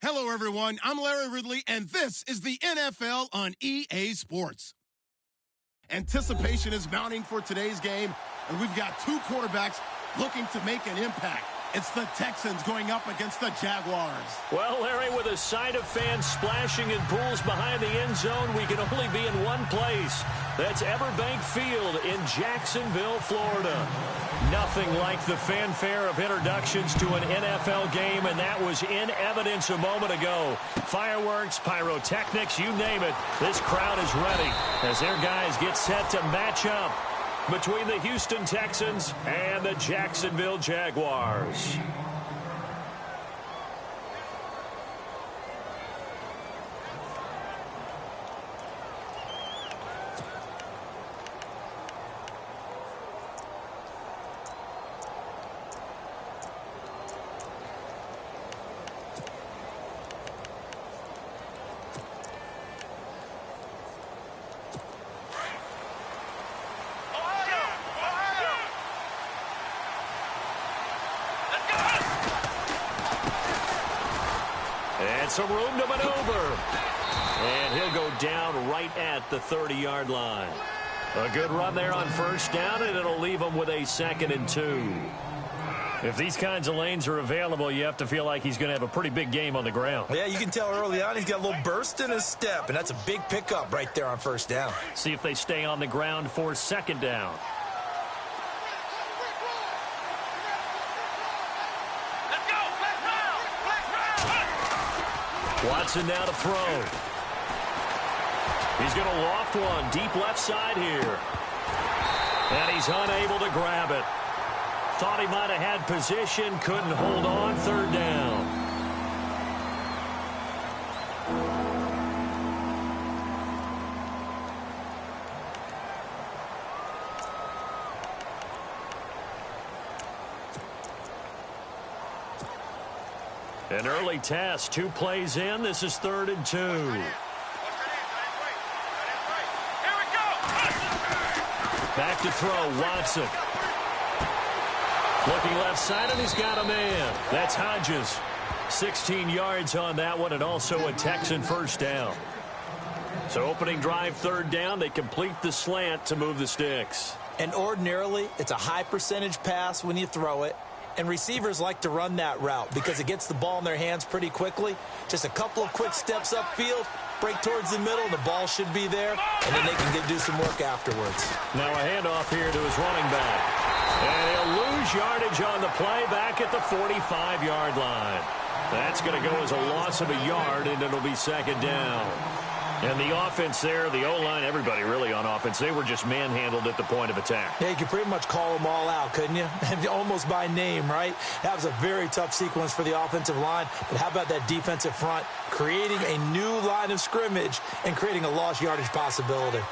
Hello, everyone. I'm Larry Ridley, and this is the NFL on EA Sports. Anticipation is mounting for today's game, and we've got two quarterbacks looking to make an impact. It's the Texans going up against the Jaguars. Well, Larry, with a sight of fans splashing in pools behind the end zone, we can only be in one place. That's Everbank Field in Jacksonville, Florida. Nothing like the fanfare of introductions to an NFL game, and that was in evidence a moment ago. Fireworks, pyrotechnics, you name it. This crowd is ready as their guys get set to match up between the Houston Texans and the Jacksonville Jaguars. And some room to maneuver. And he'll go down right at the 30-yard line. A good run there on first down, and it'll leave him with a 2nd and 2. If these kinds of lanes are available, you have to feel like he's going to have a pretty big game on the ground. Yeah, you can tell early on he's got a little burst in his step, and that's a big pickup right there on first down. See if they stay on the ground for 2nd down. Watson now to throw. He's going to loft one deep left side here. And he's unable to grab it. Thought he might have had position, couldn't hold on, 3rd down. An early test, 2 plays in. This is 3rd and 2. Back to throw, Watson. Looking left side, and he's got a man. That's Hodges. 16 yards on that one, and also a Texan first down. So opening drive, 3rd down. They complete the slant to move the sticks. And ordinarily, it's a high percentage pass when you throw it. And receivers like to run that route because it gets the ball in their hands pretty quickly. Just a couple of quick steps upfield, break towards the middle, and the ball should be there, and then they can do some work afterwards. Now a handoff here to his running back. And he'll lose yardage on the play back at the 45-yard line. That's going to go as a loss of a yard, and it'll be 2nd down. And the offense there, the O-line, everybody really on offense, they were just manhandled at the point of attack. Yeah, you could pretty much call them all out, couldn't you? Almost by name, right? That was a very tough sequence for the offensive line. But how about that defensive front creating a new line of scrimmage and creating a lost yardage possibility?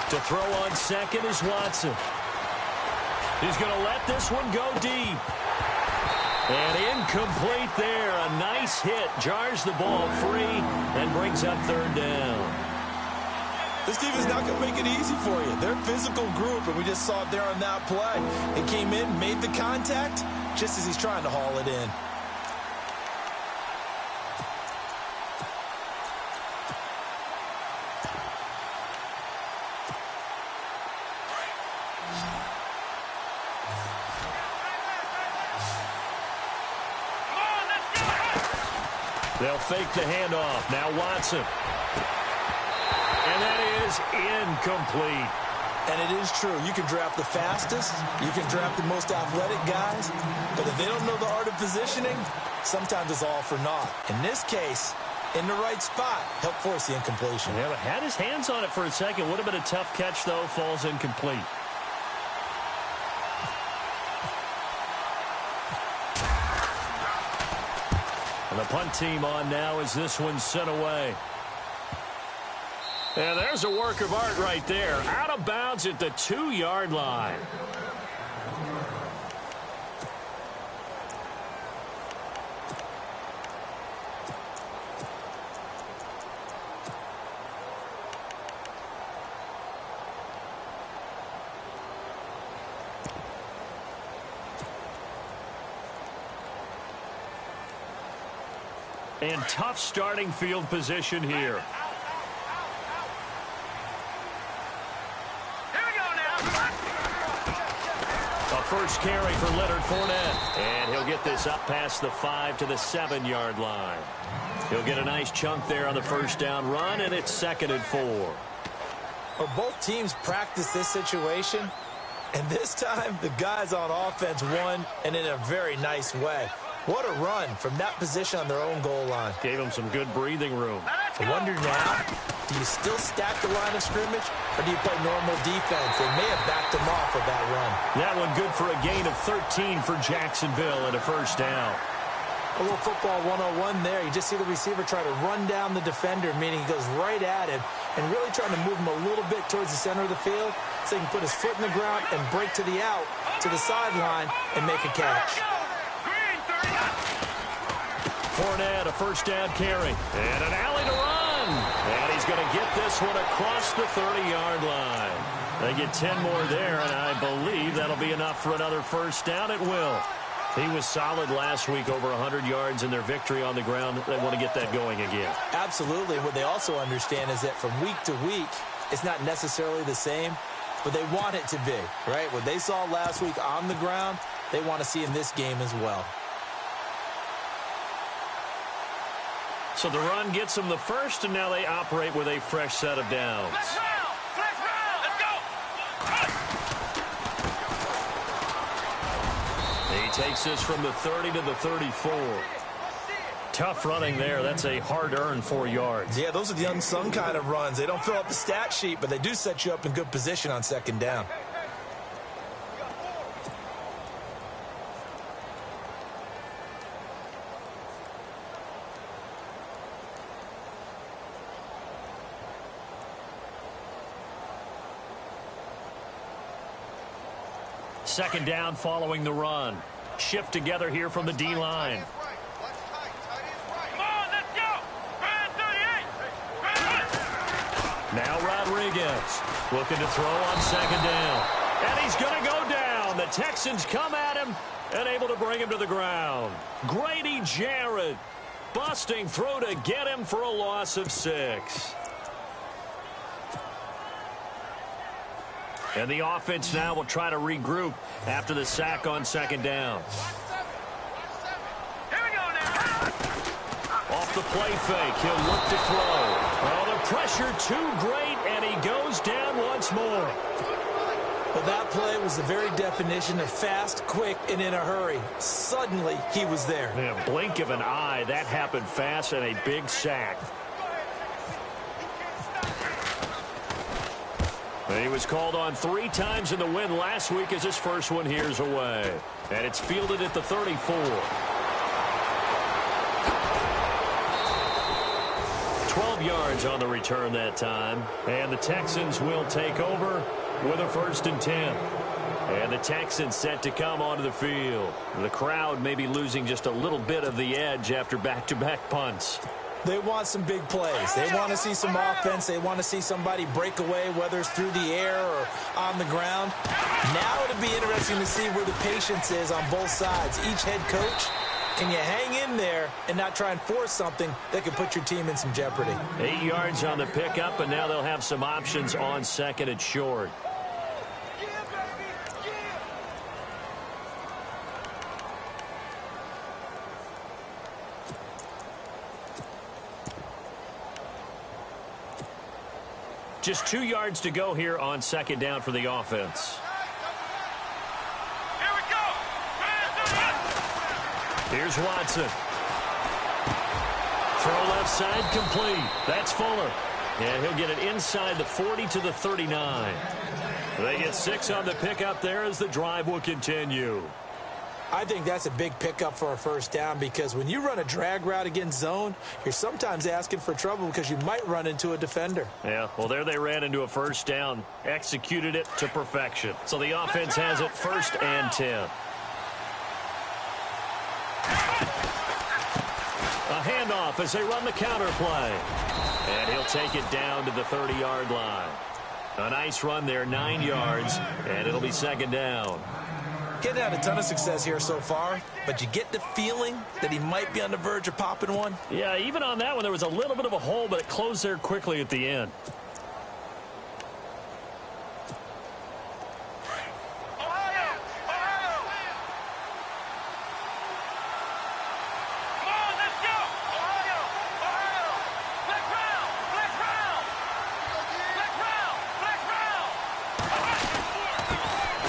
To throw on 2nd is Watson. He's going to let this one go deep. And incomplete there. A nice hit. Jars the ball free and brings up 3rd down. This team is not going to make it easy for you. They're a physical group, and we just saw it there on that play. It came in, made the contact, just as he's trying to haul it in. They'll fake the handoff. Now Watson. And that is incomplete. And it is true. You can draft the fastest. You can draft the most athletic guys. But if they don't know the art of positioning, sometimes it's all for naught. In this case, in the right spot, help force the incompletion. Yeah, but had his hands on it for a second. Would have been a tough catch, though. Falls incomplete. And the punt team on now as this one's sent away. And there's a work of art right there. Out of bounds at the 2-yard line. And tough starting field position here. First carry for Leonard Fournette. And he'll get this up past the 5 to the 7-yard line. He'll get a nice chunk there on the first down run, and it's 2nd and 4. Well, both teams practice this situation, and this time the guys on offense won, and in a very nice way. What a run from that position on their own goal line. Gave them some good breathing room. I wonder now, do you still stack the line of scrimmage, or do you play normal defense? They may have backed them off with that run. That one good for a gain of 13 for Jacksonville and a first down. A little football 101 there. You just see the receiver try to run down the defender, meaning he goes right at him and really trying to move him a little bit towards the center of the field so he can put his foot in the ground and break to the out, to the sideline, and make a catch. Fournette, a first down carry. And an alley to run. And he's going to get this one across the 30-yard line. They get 10 more there, and I believe that'll be enough for another first down. It will. He was solid last week, over 100 yards in their victory on the ground. They want to get that going again. Absolutely. What they also understand is that from week to week, it's not necessarily the same, but they want it to be, right? What they saw last week on the ground, they want to see in this game as well. So the run gets them the first, and now they operate with a fresh set of downs. Let's go! He takes this from the 30 to the 34. Tough running there. That's a hard-earned 4 yards. Yeah, those are the unsung kind of runs. They don't fill up the stat sheet, but they do set you up in good position on second down. Second down following the run. Shift together here from the D-line. Come on, let's go! Now Rodriguez looking to throw on second down. And he's going to go down. The Texans come at him and able to bring him to the ground. Grady Jarrett busting through to get him for a loss of 6. And the offense now will try to regroup after the sack on second down. Here we go now! Off the play fake, he'll look to throw. Oh, the pressure too great, and he goes down once more. Well, that play was the very definition of fast, quick, and in a hurry. Suddenly, he was there. In a blink of an eye, that happened fast, and a big sack. He was called on 3 times in the win last week as his first one here's away. And it's fielded at the 34. 12 yards on the return that time. And the Texans will take over with a 1st and 10. And the Texans set to come onto the field. The crowd may be losing just a little bit of the edge after back-to-back punts. They want some big plays. They want to see some offense. They want to see somebody break away, whether it's through the air or on the ground. Now it'll be interesting to see where the patience is on both sides. Each head coach, can you hang in there and not try and force something that could put your team in some jeopardy? 8 yards on the pickup, and now they'll have some options on second and short. Just 2 yards to go here on second down for the offense. Here we go! Here's Watson. Throw left side complete. That's Fuller. And he'll get it inside the 40 to the 39. They get 6 on the pickup there as the drive will continue. I think that's a big pickup for a first down because when you run a drag route against zone, you're sometimes asking for trouble because you might run into a defender. Yeah, well, there they ran into a first down, executed it to perfection. So the offense has it 1st and 10. A handoff as they run the counter play. And he'll take it down to the 30-yard line. A nice run there, 9 yards, and it'll be second down. Getting had a ton of success here so far, but you get the feeling that he might be on the verge of popping one. Yeah, even on that one, there was a little bit of a hole, but it closed there quickly at the end.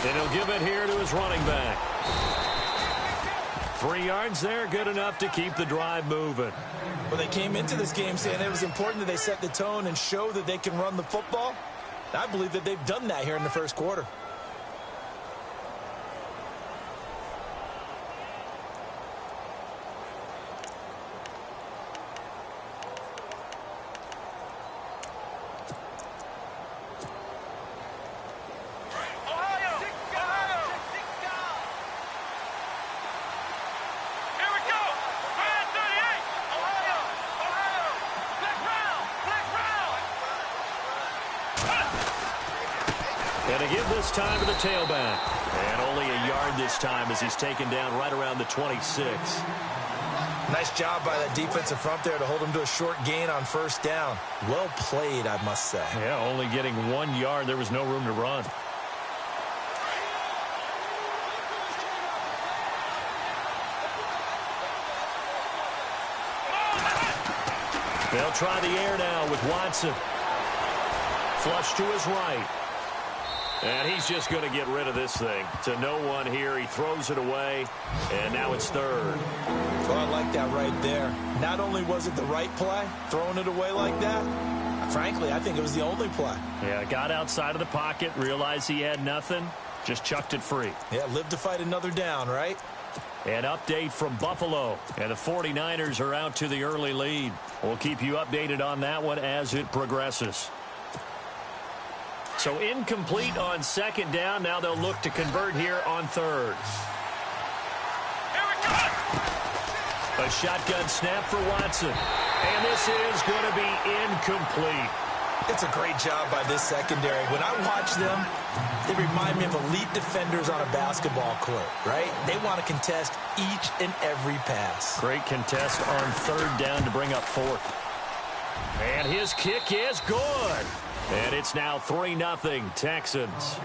And he'll give it here to his running back. 3 yards there, good enough to keep the drive moving. Well, they came into this game saying it was important that they set the tone and show that they can run the football. I believe that they've done that here in the first quarter. And to give this time to the tailback. And only a yard this time as he's taken down right around the 26. Nice job by that defensive front there to hold him to a short gain on first down. Well played, I must say. Yeah, only getting 1 yard. There was no room to run. They'll try the air now with Watson. Flush to his right. And he's just going to get rid of this thing. To no one here. He throws it away. And now it's third. Well, I like that right there. Not only was it the right play, throwing it away like that, frankly, I think it was the only play. Yeah, got outside of the pocket, realized he had nothing, just chucked it free. Yeah, live to fight another down, right? An update from Buffalo, and the 49ers are out to the early lead. We'll keep you updated on that one as it progresses. So incomplete on second down. Now they'll look to convert here on third. A shotgun snap for Watson. And this is going to be incomplete. It's a great job by this secondary. When I watch them, they remind me of elite defenders on a basketball court, right? They want to contest each and every pass. Great contest on third down to bring up fourth. And his kick is good. And it's now 3-0 Texans.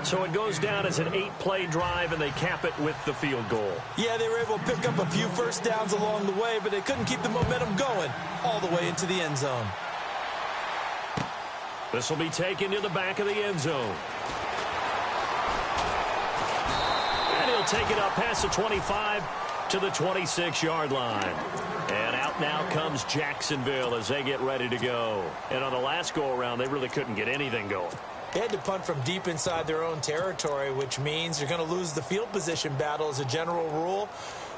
So it goes down as an 8-play drive, and they cap it with the field goal. Yeah, they were able to pick up a few first downs along the way, but they couldn't keep the momentum going all the way into the end zone. This will be taken to the back of the end zone. And he'll take it up past the 25 to the 26-yard line. And out now comes Jacksonville as they get ready to go. And on the last go-around, they really couldn't get anything going. They had to punt from deep inside their own territory, which means you're going to lose the field position battle as a general rule.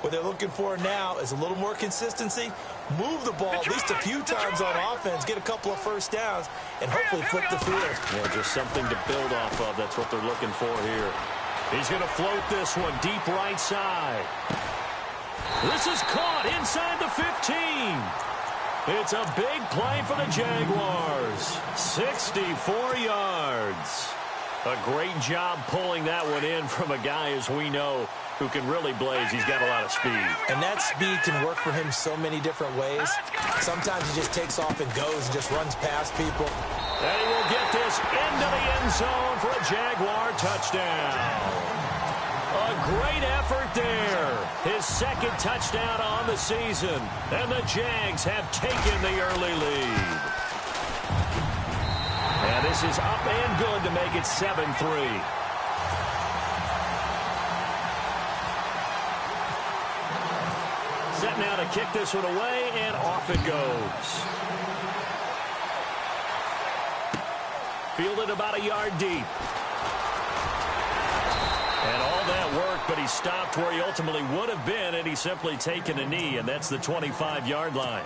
What they're looking for now is a little more consistency, move the ball at least a few times on offense, get a couple of first downs, and hopefully flip the field. Yeah, just something to build off of. That's what they're looking for here. He's going to float this one deep right side. This is caught inside the 15. It's a big play for the Jaguars. 64 yards. A great job pulling that one in from a guy, as we know, who can really blaze. He's got a lot of speed. And that speed can work for him so many different ways. Sometimes he just takes off and goes and just runs past people. And he will get this into the end zone for a Jaguar touchdown. A great effort there. His second touchdown on the season. And the Jags have taken the early lead. And this is up and good to make it 7-3. Set now to kick this one away, and off it goes. Fielded about a yard deep. And all that work, but he stopped where he ultimately would have been, and he's simply taken a knee, and that's the 25-yard line.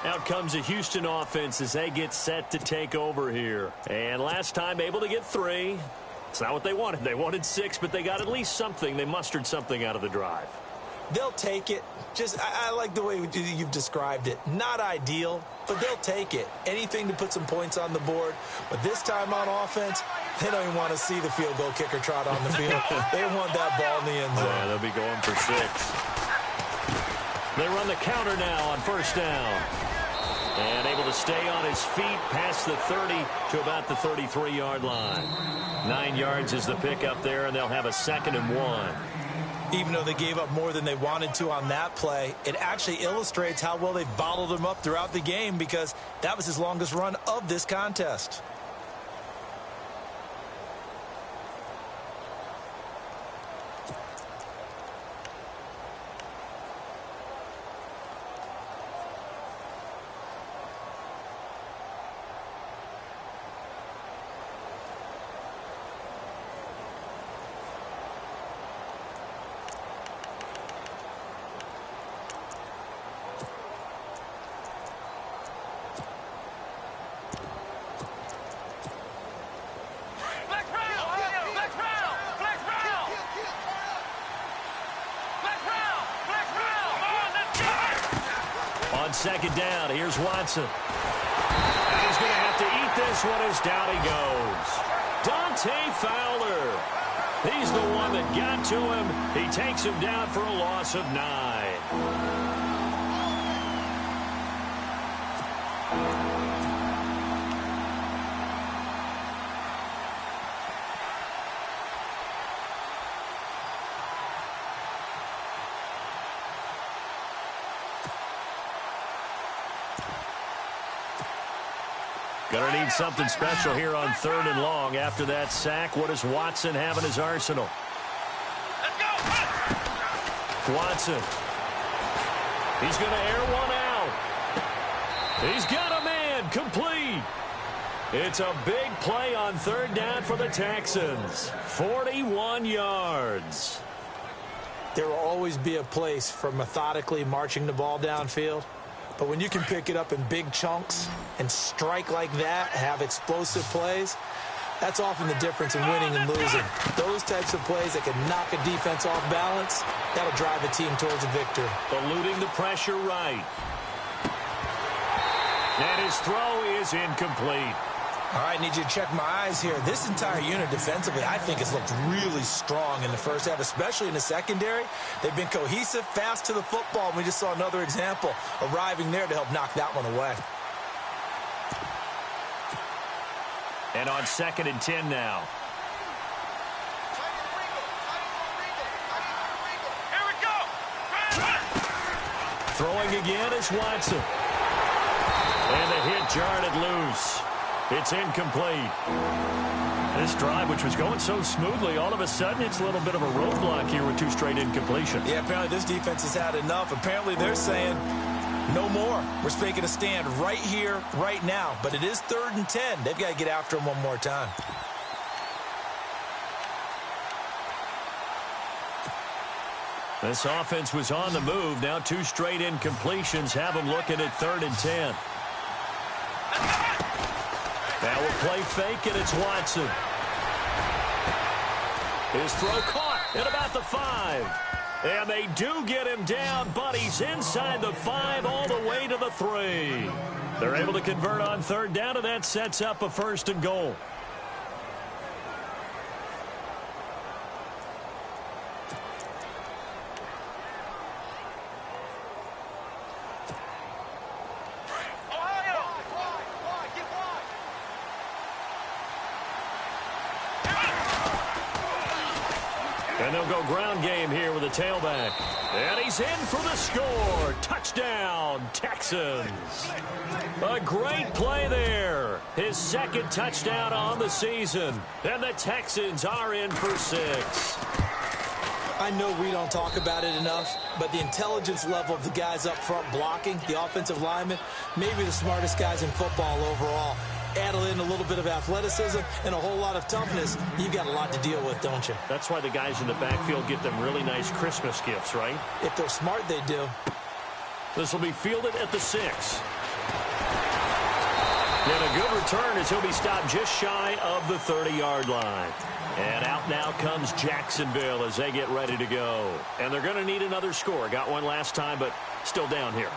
Out comes the Houston offense as they get set to take over here. And last time able to get 3. It's not what they wanted. They wanted 6, but they got at least something. They mustered something out of the drive. They'll take it. I like the way you've described it. Not ideal, but they'll take it. Anything to put some points on the board. But this time on offense, They don't even want to see the field goal kicker trot on the field. They want that ball in the end zone. Yeah, they'll be going for 6. They run the counter now on first down. And able to stay on his feet past the 30 to about the 33-yard line. 9 yards is the pickup there, and they'll have a 2nd and 1. Even though they gave up more than they wanted to on that play, it actually illustrates how well they've bottled them up throughout the game because that was his longest run of this contest. On 2nd down, here's Watson. And he's going to have to eat this one as down he goes. Dante Fowler. He's the one that got to him. He takes him down for a loss of 9. Going to need something special here on 3rd and long. After that sack, what does Watson have in his arsenal? Let's go! Watson. He's going to air one out. He's got a man. Complete. It's a big play on 3rd down for the Texans. 41 yards. There will always be a place for methodically marching the ball downfield. But when you can pick it up in big chunks and strike like that, have explosive plays, that's often the difference in winning and losing. Those types of plays that can knock a defense off balance, that'll drive a team towards a victory. Eluding the pressure right. And his throw is incomplete. All right, need you to check my eyes here. This entire unit defensively, I think, has looked really strong in the first half, especially in the secondary. They've been cohesive, fast to the football. We just saw another example arriving there to help knock that one away. And on 2nd and 10 now. Here we go! Throwing again is Watson. And the hit jarred it loose. It's incomplete. This drive, which was going so smoothly, all of a sudden it's a little bit of a roadblock here with 2 straight incompletions. Yeah, apparently this defense has had enough. Apparently they're saying no more. We're making a stand right here, right now. But it is 3rd and 10. They've got to get after him one more time. This offense was on the move. Now 2 straight incompletions have them looking at 3rd and 10. Now we'll play fake, and it's Watson. His throw caught at about the 5. And they do get him down, but he's inside the 5 all the way to the 3. They're able to convert on 3rd down, and that sets up a 1st and goal. And they'll go ground game here with a tailback. And he's in for the score. Touchdown, Texans. A great play there. His 2nd touchdown on the season. And the Texans are in for 6. I know we don't talk about it enough, but the intelligence level of the guys up front blocking, the offensive linemen, maybe the smartest guys in football overall. Add in a little bit of athleticism and a whole lot of toughness, you've got a lot to deal with, don't you? That's why the guys in the backfield get them really nice Christmas gifts, right? If they're smart, they do. This will be fielded at the 6. And a good return as he'll be stopped just shy of the 30-yard line. And out now comes Jacksonville as they get ready to go. And they're going to need another score. Got one last time, but still down here.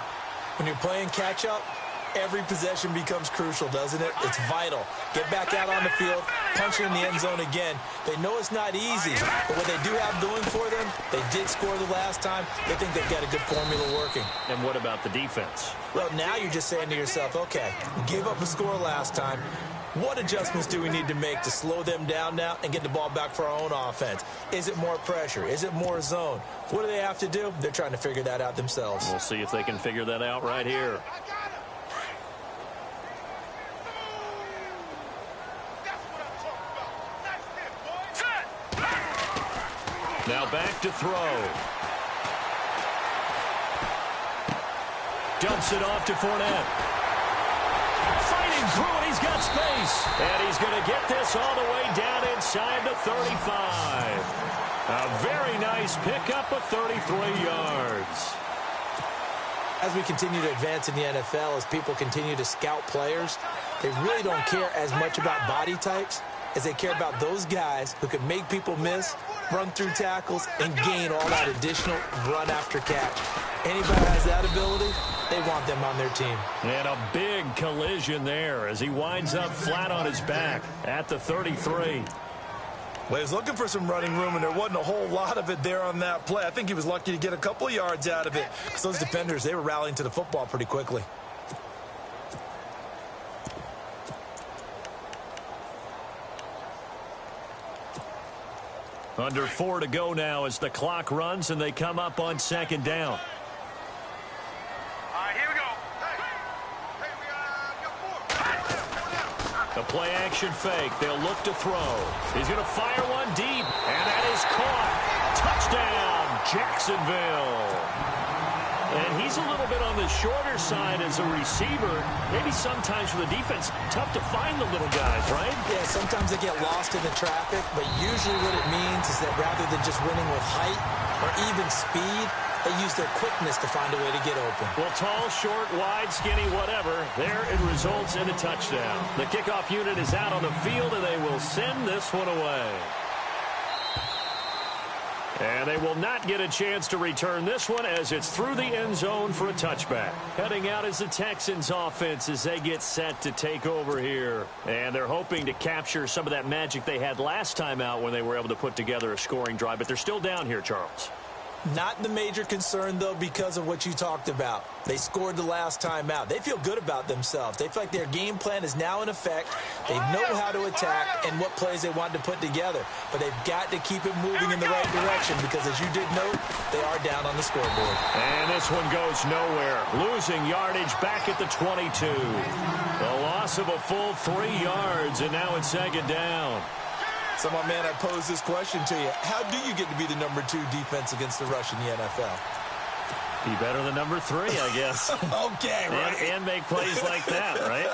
When you're playing catch-up, Every possession becomes crucial, doesn't it? It's vital. Get back out on the field, punch it in the end zone again. They know it's not easy, but what they do have going for them, they did score the last time. They think they've got a good formula working. And what about the defense? Well, now you're just saying to yourself, okay, we gave up a score last time. What adjustments do we need to make to slow them down now and get the ball back for our own offense? Is it more pressure? Is it more zone? What do they have to do? They're trying to figure that out themselves. We'll see if they can figure that out right here. Now back to throw. Dumps it off to Fournette. Fighting through it, he's got space. And he's going to get this all the way down inside the 35. A very nice pickup of 33 yards. As we continue to advance in the NFL, as people continue to scout players, they really don't care as much about body types as they care about those guys who can make people miss, run through tackles, and gain all that additional run after catch. Anybody has that ability, they want them on their team. And a big collision there as he winds up flat on his back at the 33. Well, he was looking for some running room, and there wasn't a whole lot of it there on that play. I think he was lucky to get a couple of yards out of it because those defenders, they were rallying to the football pretty quickly. Under 4 to go now as the clock runs and they come up on second down. All right, here we go. The play action fake. They'll look to throw. He's going to fire one deep, and that is caught. Touchdown, Jacksonville. And he's a little bit on the shorter side as a receiver. Maybe sometimes for the defense, tough to find the little guys, right? Yeah, sometimes they get lost in the traffic, but usually what it means is that rather than just winning with height or even speed, they use their quickness to find a way to get open. Well, tall, short, wide, skinny, whatever, there it results in a touchdown. The kickoff unit is out on the field, and they will send this one away. And they will not get a chance to return this one as it's through the end zone for a touchback. Heading out is the Texans offense as they get set to take over here. And they're hoping to capture some of that magic they had last time out when they were able to put together a scoring drive. But they're still down here, Charles. Not the major concern, though, because of what you talked about. They scored the last time out. They feel good about themselves. They feel like their game plan is now in effect. They know how to attack and what plays they want to put together. But they've got to keep it moving in the right direction because, as you did note, they are down on the scoreboard. And this one goes nowhere. Losing yardage back at the 22. The loss of a full 3 yards, and now it's second down. So, my man, I pose this question to you. How do you get to be the number 2 defense against the rush in the NFL? Be better than number 3, I guess. Okay, right. And make plays like that, right?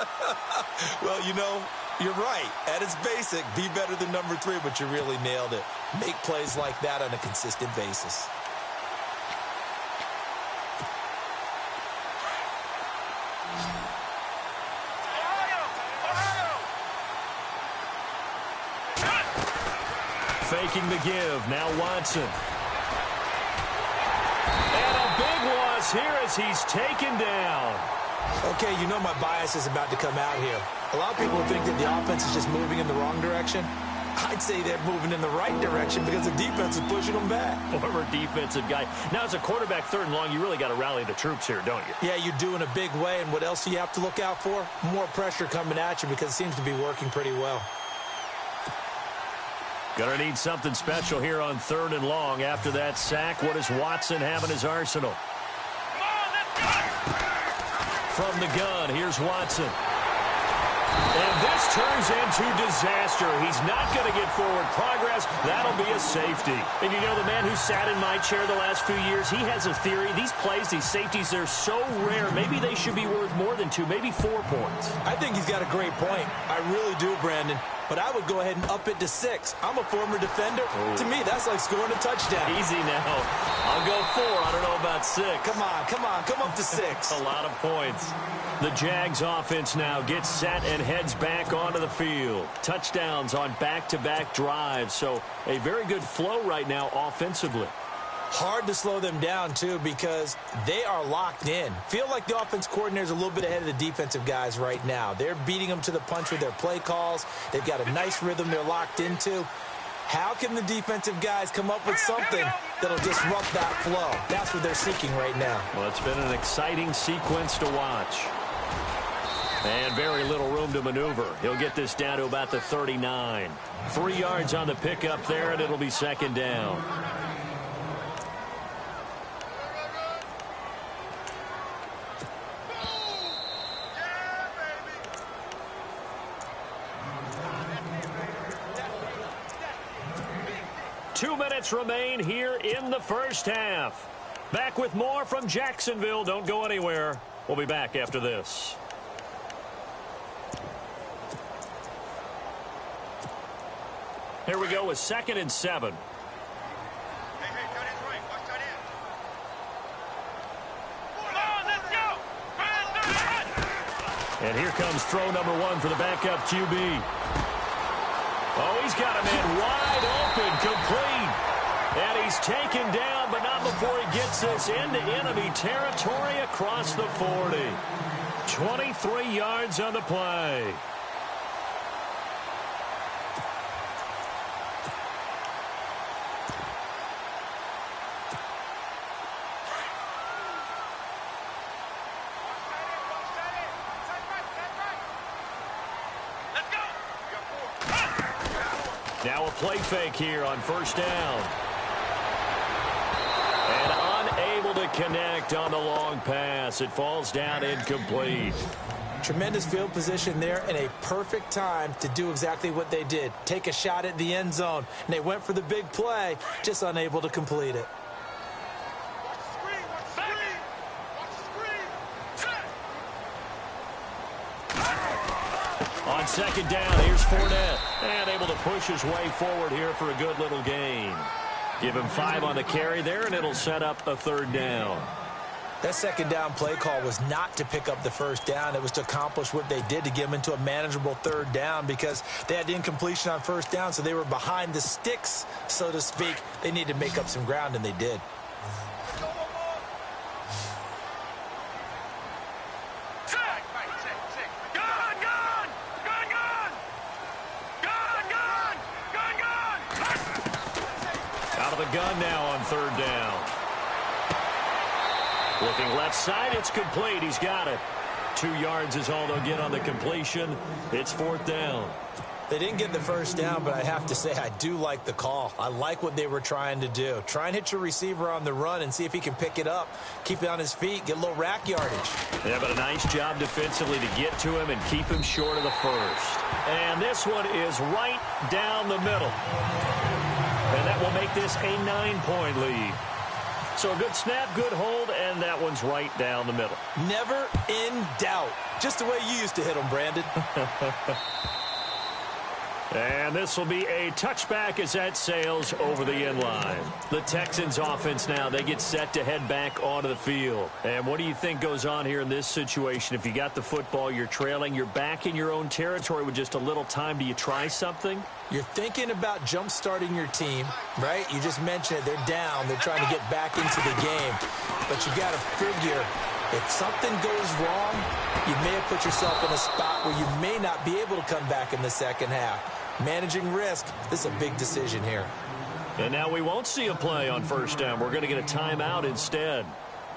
Well, you know, you're right. At its basic, be better than number 3, but you really nailed it. Make plays like that on a consistent basis. Faking the give. Now Watson. And a big loss here as he's taken down. Okay, you know my bias is about to come out here. A lot of people think that the offense is just moving in the wrong direction. I'd say they're moving in the right direction because the defense is pushing them back. Former defensive guy. Now, as a quarterback, 3rd and long, you really got to rally the troops here, don't you? Yeah, you do in a big way. And what else do you have to look out for? More pressure coming at you because it seems to be working pretty well. Gonna need something special here on 3rd and long. After that sack, what does Watson have in his arsenal? From the gun, here's Watson. And this turns into disaster. He's not going to get forward progress. That'll be a safety. And you know, the man who sat in my chair the last few years, he has a theory. These plays, these safeties, they're so rare. Maybe they should be worth more than 2, maybe 4 points. I think he's got a great point. I really do, Brandon. But I would go ahead and up it to 6. I'm a former defender. To me, that's like scoring a touchdown. Easy now. I'll go 4. I don't know about 6. Come on. Come up to 6. A lot of points. The Jags offense now gets set and heads back onto the field. Touchdowns on back-to-back drives. So a very good flow right now offensively. Hard to slow them down, too, because they are locked in. Feel like the offense coordinator is a little bit ahead of the defensive guys right now. They're beating them to the punch with their play calls. They've got a nice rhythm they're locked into. How can the defensive guys come up with something that'll disrupt that flow? That's what they're seeking right now. Well, it's been an exciting sequence to watch. And very little room to maneuver. He'll get this down to about the 39. 3 yards on the pickup there, and it'll be second down. Two minutes remain here in the first half. Back with more from Jacksonville. Don't go anywhere. We'll be back after this. Here we go with 2nd and 7. Hey, tight end's right. Watch tight end. Come on, let's go. And here comes throw number 1 for the backup QB. Oh, he's got a man wide open, complete. And he's taken down, but not before he gets this into enemy territory across the 40. 23 yards on the play. Now a play fake here on first down. And unable to connect on the long pass. It falls down incomplete. Tremendous field position there and a perfect time to do exactly what they did. Take a shot at the end zone. And they went for the big play, just unable to complete it. On second down, here's Fournette. And able to push his way forward here for a good little gain. Give him 5 on the carry there, and it'll set up a 3rd down. That second down play call was not to pick up the first down. It was to accomplish what they did to get them into a manageable 3rd down because they had the incompletion on first down, so they were behind the sticks, so to speak. They needed to make up some ground, and they did. Gun now on 3rd down. Looking left side, it's complete. He's got it. 2 yards is all they'll get on the completion. It's 4th down. They didn't get the first down, but I have to say I do like the call. I like what they were trying to do. Try and hit your receiver on the run and see if he can pick it up. Keep it on his feet, get a little rack yardage. Yeah, but a nice job defensively to get to him and keep him short of the first. And this one is right down the middle. And that will make this a 9-point lead. So a good snap, good hold, and that one's right down the middle. Never in doubt. Just the way you used to hit them, Brandon. And this will be a touchback as that sails over the end line. The Texans offense now, they get set to head back onto the field. And what do you think goes on here in this situation? If you got the football, you're trailing, you're back in your own territory with just a little time. Do you try something? You're thinking about jump-starting your team, right? You just mentioned it. They're down. They're trying to get back into the game. But you got to figure if something goes wrong, you may have put yourself in a spot where you may not be able to come back in the second half. Managing risk, this is a big decision here. And now we won't see a play on first down. We're going to get a timeout instead,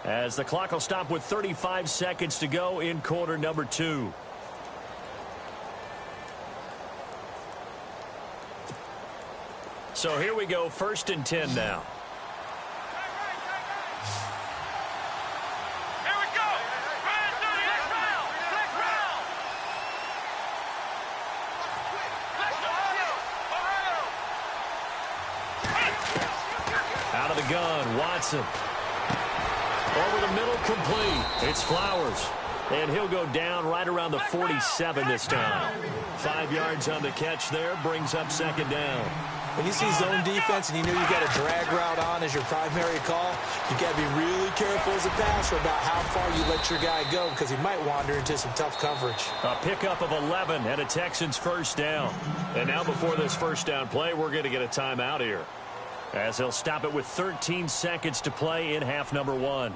as the clock will stop with 35 seconds to go in quarter number 2. So here we go, 1st and 10 now. Here we go. Out of the gun, Watson. Over the middle, complete. It's Flowers. And he'll go down right around the 47 this time. 5 yards on the catch there, brings up second down. When you see zone defense and you know you got a drag route on as your primary call, you got to be really careful as a passer about how far you let your guy go because he might wander into some tough coverage. A pickup of 11 and a Texans first down. And now before this first down play, we're going to get a timeout here. as he'll stop it with 13 seconds to play in half number 1.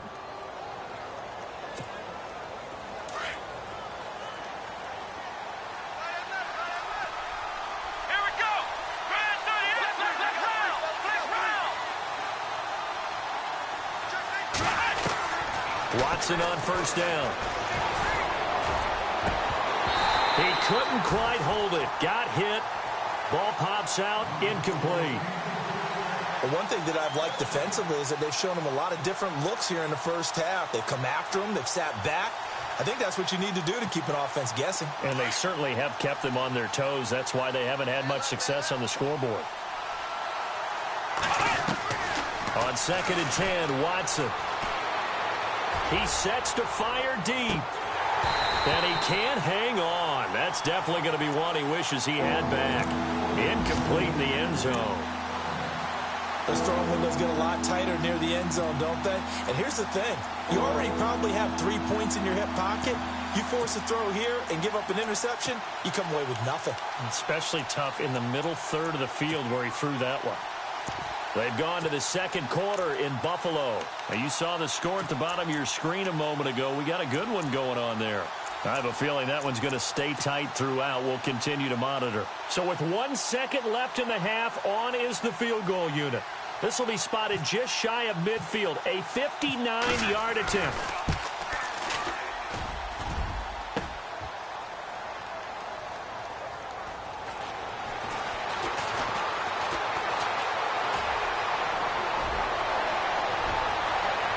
Watson on first down. He couldn't quite hold it. Got hit. Ball pops out. Incomplete. Well, one thing that I've liked defensively is that they've shown him a lot of different looks here in the first half. They've come after him. They've sat back. I think that's what you need to do to keep an offense guessing. And they certainly have kept them on their toes. That's why they haven't had much success on the scoreboard. On 2nd and 10, Watson. He sets to fire deep. And he can't hang on. That's definitely going to be one he wishes he had back. Incomplete in the end zone. Those throwing windows get a lot tighter near the end zone, don't they? And here's the thing. You already probably have 3 points in your hip pocket. You force a throw here and give up an interception, you come away with nothing. Especially tough in the middle third of the field where he threw that one. They've gone to the second quarter in Buffalo. Now, you saw the score at the bottom of your screen a moment ago. We got a good one going on there. I have a feeling that one's going to stay tight throughout. We'll continue to monitor. So with 1 second left in the half, on is the field goal unit. This will be spotted just shy of midfield. A 59-yard attempt.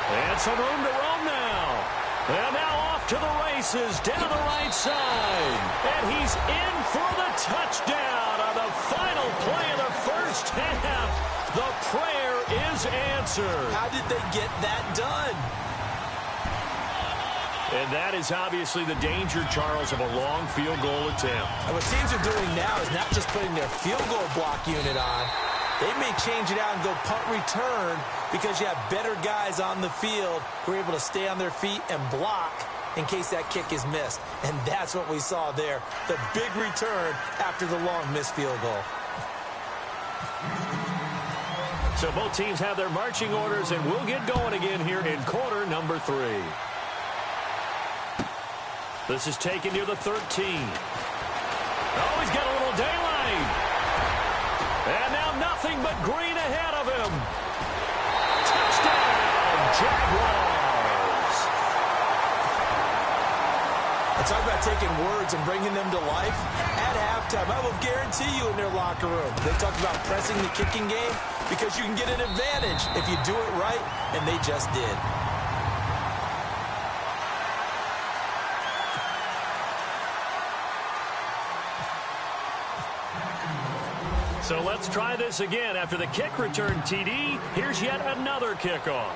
And some room to roam now. And now off to the races down the right side. And he's in for the touchdown on the final play of the first half. The prayer is answered. How did they get that done? And that is obviously the danger, Charles, of a long field goal attempt. And what teams are doing now is not just putting their field goal block unit on. They may change it out and go punt return because you have better guys on the field who are able to stay on their feet and block in case that kick is missed. And that's what we saw there, the big return after the long missed field goal. So both teams have their marching orders, and we'll get going again here in quarter number 3. This is taken near the 13. Oh, he's got a little daylight. And now nothing but green ahead of him. Touchdown, Jaguars. Talk about taking words and bringing them to life. At halftime, I will guarantee you in their locker room, they talked about pressing the kicking game because you can get an advantage if you do it right, and they just did. So let's try this again. After the kick return, TD, here's yet another kickoff.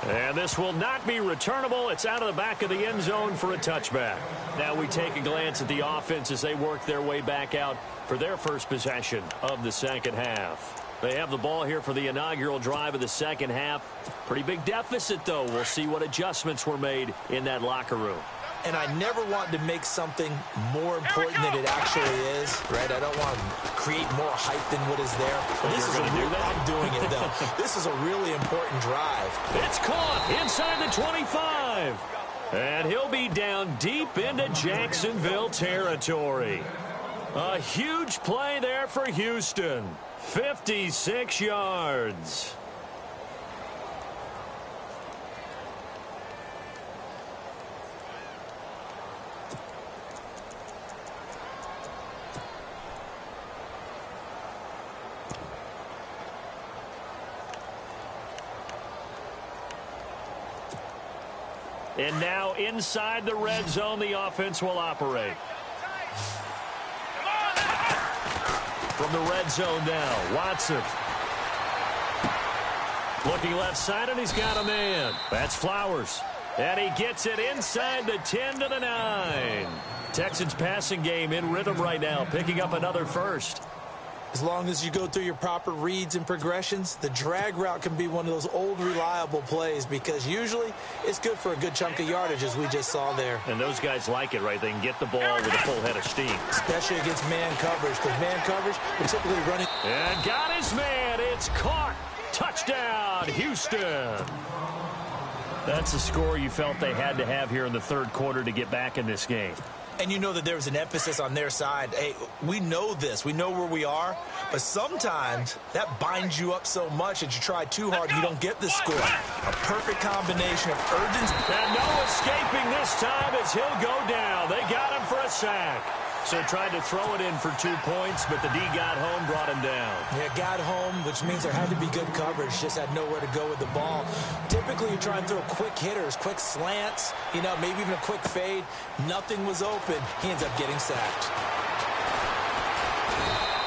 And this will not be returnable. It's out of the back of the end zone for a touchback. Now we take a glance at the offense as they work their way back out for their first possession of the second half. They have the ball here for the inaugural drive of the second half. Pretty big deficit, though. We'll see what adjustments were made in that locker room. And I never want to make something more important than it actually is, right? I don't want to create more hype than what is there. But this is I'm doing it, though. This is a really important drive. It's caught inside the 25. And he'll be down deep into Jacksonville territory. A huge play there for Houston. 56 yards. And now inside the red zone, the offense will operate. From the red zone now, Watson. Looking left side, and he's got a man. That's Flowers. And he gets it inside the 10 to the 9. Texans passing game in rhythm right now, picking up another first. As long as you go through your proper reads and progressions, the drag route can be one of those old reliable plays because usually it's good for a good chunk of yardage, as we just saw there. And those guys like it, right? They can get the ball with a full head of steam. Especially against man coverage, because man coverage, they're typically running. And got his man. It's caught. Touchdown, Houston. That's the score you felt they had to have here in the third quarter to get back in this game. And you know that there was an emphasis on their side. Hey, we know this. We know where we are. But sometimes that binds you up so much that you try too hard and you don't get the score. A perfect combination of urgency. And no escaping this time as he'll go down. They got him for a sack. So tried to throw it in for 2 points, but the D got home, brought him down. Yeah, got home, which means there had to be good coverage. Just had nowhere to go with the ball. Typically, you try and throw quick hitters, quick slants, you know, maybe even a quick fade. Nothing was open. He ends up getting sacked.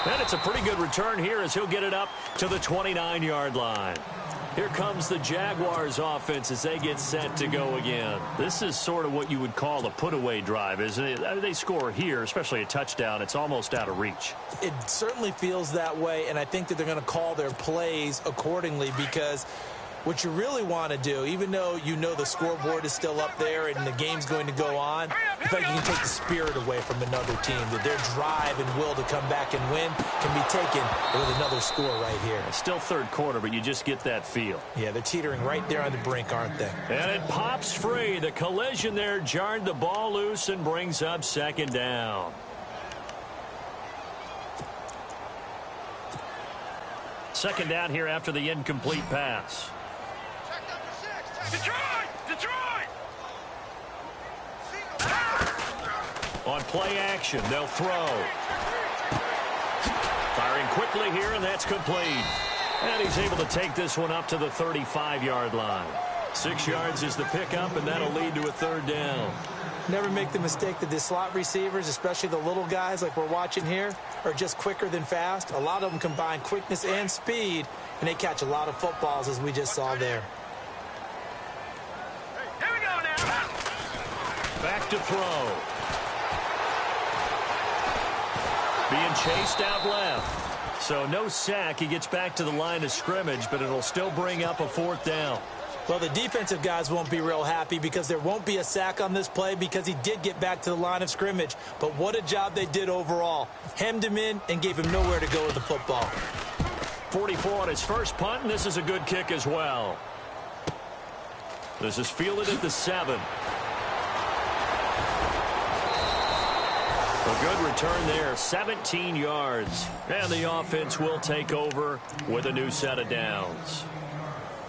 And it's a pretty good return here as he'll get it up to the 29-yard line. Here comes the Jaguars offense as they get set to go again. This is sort of what you would call a put-away drive, isn't it? They score here, especially a touchdown. It's almost out of reach. It certainly feels that way, and I think that they're going to call their plays accordingly because what you really want to do, even though you know the scoreboard is still up there and the game's going to go on, I feel like you can take the spirit away from another team, that their drive and will to come back and win can be taken with another score right here. It's still third quarter, but you just get that feel. Yeah, they're teetering right there on the brink, aren't they? And it pops free. The collision there jarred the ball loose and brings up second down. Second down here after the incomplete pass. Detroit! Detroit! On play action, they'll throw. Firing quickly here, and that's complete. And he's able to take this one up to the 35-yard line. 6 yards is the pickup, and that'll lead to a third down. Never make the mistake that the slot receivers, especially the little guys like we're watching here, are just quicker than fast. A lot of them combine quickness and speed, and they catch a lot of footballs, as we just saw there. Here we go now. Back to throw. Being chased out left. So no sack. He gets back to the line of scrimmage, but it'll still bring up a fourth down. Well, the defensive guys won't be real happy because there won't be a sack on this play because he did get back to the line of scrimmage. But what a job they did overall. Hemmed him in and gave him nowhere to go with the football. 44 on his first punt, and this is a good kick as well. This is fielded at the 7. A good return there, 17 yards. And the offense will take over with a new set of downs.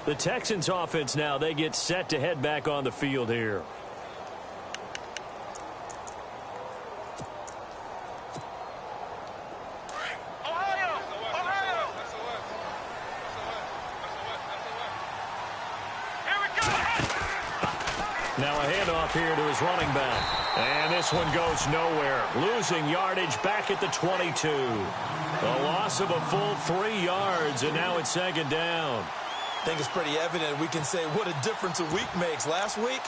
The Texans offense now, they get set to head back on the field here. Ohio! Ohio! Here we go! Now a handoff here to his running back. And this one goes nowhere. Losing yardage back at the 22. A loss of a full 3 yards, and now it's second down. I think it's pretty evident we can say what a difference a week makes. Last week,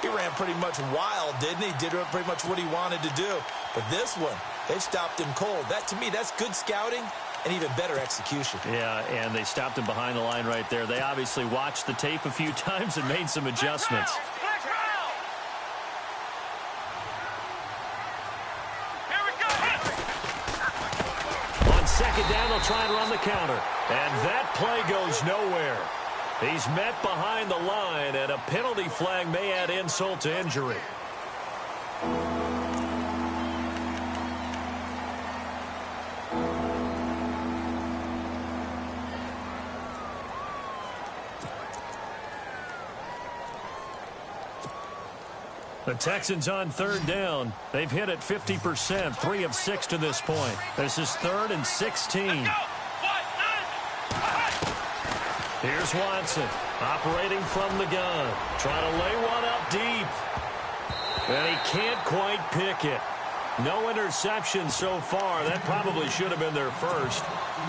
he ran pretty much wild, didn't he? Did pretty much what he wanted to do. But this one, they stopped him cold. That, to me, that's good scouting and even better execution. Yeah, and they stopped him behind the line right there. They obviously watched the tape a few times and made some adjustments. Flex route! Here we go! On second down, they'll try and run the counter. And that play goes nowhere. He's met behind the line, and a penalty flag may add insult to injury. The Texans on third down. They've hit it 50%, 3 of 6 to this point. This is 3rd and 16. Here's Watson, operating from the gun. Trying to lay one up deep. And he can't quite pick it. No interception so far. That probably should have been their first.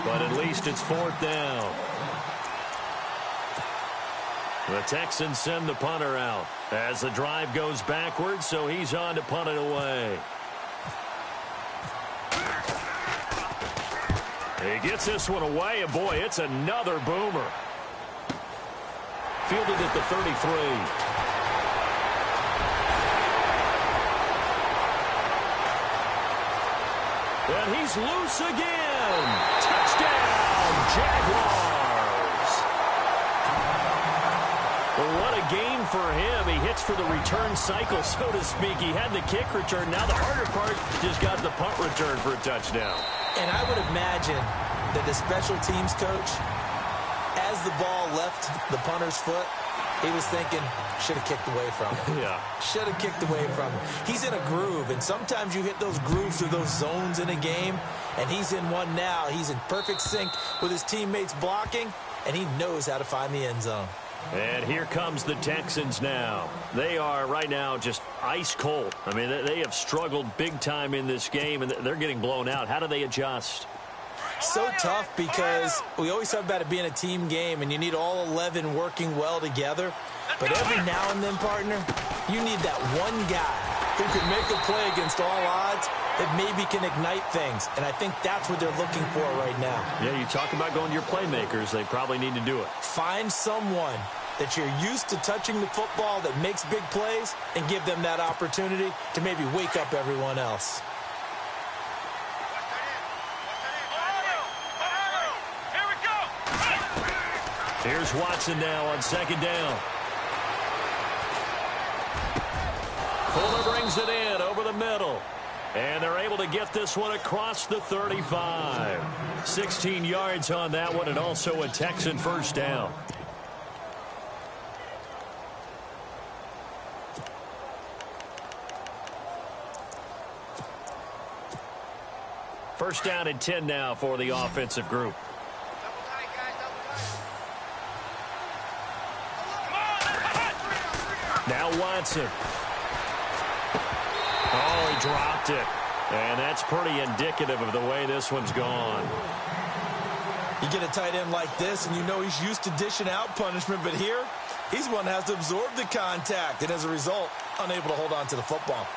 But at least it's 4th down. The Texans send the punter out as the drive goes backwards, so he's on to punt it away. He gets this one away, and boy, it's another boomer. Fielded at the 33. And he's loose again. Touchdown, Jaguars. Well, what a game for him. He hits for the return cycle, so to speak. He had the kick return. Now the harder part, just got the punt return for a touchdown. And I would imagine that the special teams coach, as the ball left the punter's foot, he was thinking, should have kicked away from him. Yeah. Should have kicked away from him. He's in a groove, and sometimes you hit those grooves or those zones in a game, and he's in one now. He's in perfect sync with his teammates blocking, and he knows how to find the end zone. And here comes the Texans now. They are right now just ice cold. I mean, they have struggled big time in this game, and they're getting blown out. How do they adjust? So tough because we always talk about it being a team game, and you need all 11 working well together. But every now and then, partner, you need that one guy who can make a play against all odds that maybe can ignite things. And I think that's what they're looking for right now. Yeah, you talk about going to your playmakers. They probably need to do it. Find someone that you're used to touching the football that makes big plays and give them that opportunity to maybe wake up everyone else. Here's Watson now on second down. Fuller brings it in over the middle. And they're able to get this one across the 35. 16 yards on that one, and also a Texan first down. First down and 10 now for the offensive group. Now Watson. Oh, he dropped it. And that's pretty indicative of the way this one's gone. You get a tight end like this, and you know he's used to dishing out punishment, but here, he's one that has to absorb the contact, and as a result, unable to hold on to the football.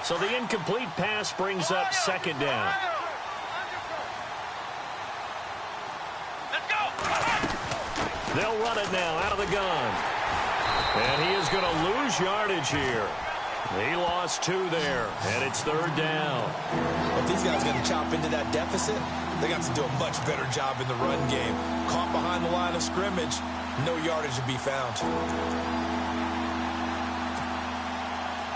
So the incomplete pass brings up second down. They'll run it now out of the gun. And he is going to lose yardage here. He lost 2 there, and it's third down. If these guys are going to chop into that deficit, they got to do a much better job in the run game. Caught behind the line of scrimmage, no yardage to be found.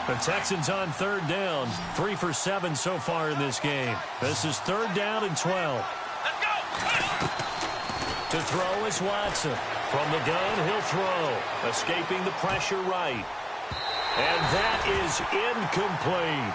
The Texans on third down, 3 for 7 so far in this game. This is third down and 12. To throw is Watson. From the gun, he'll throw. Escaping the pressure right. And that is incomplete.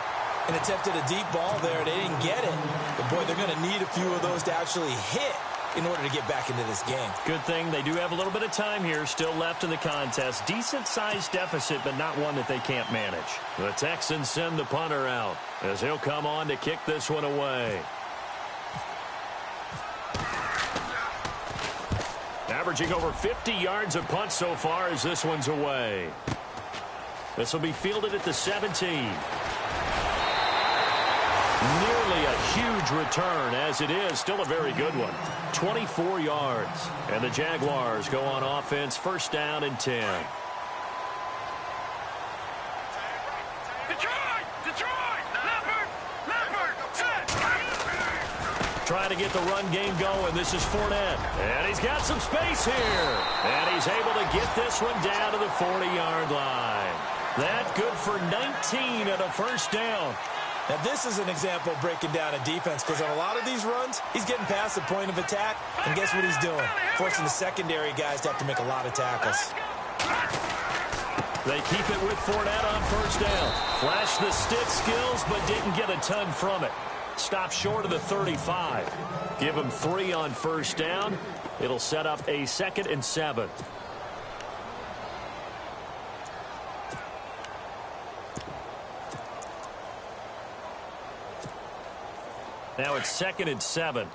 And attempted a deep ball there. They didn't get it. But, boy, they're going to need a few of those to actually hit in order to get back into this game. Good thing they do have a little bit of time here still left in the contest. Decent-sized deficit, but not one that they can't manage. The Texans send the punter out as he'll come on to kick this one away. Averaging over 50 yards a punt so far as this one's away. This will be fielded at the 17. Nearly a huge return as it is. Still a very good one. 24 yards. And the Jaguars go on offense first down and 10. Trying to get the run game going. This is Fournette. And he's got some space here. And he's able to get this one down to the 40-yard line. That good for 19 at a first down. Now, this is an example of breaking down a defense because on a lot of these runs, he's getting past the point of attack. And guess what he's doing? Forcing the secondary guys to have to make a lot of tackles. They keep it with Fournette on first down. Flashed the stick skills, but didn't get a ton from it. Stop short of the 35. Give him 3 on first down. It'll set up a 2nd and 7. Now it's 2nd and 7. 22,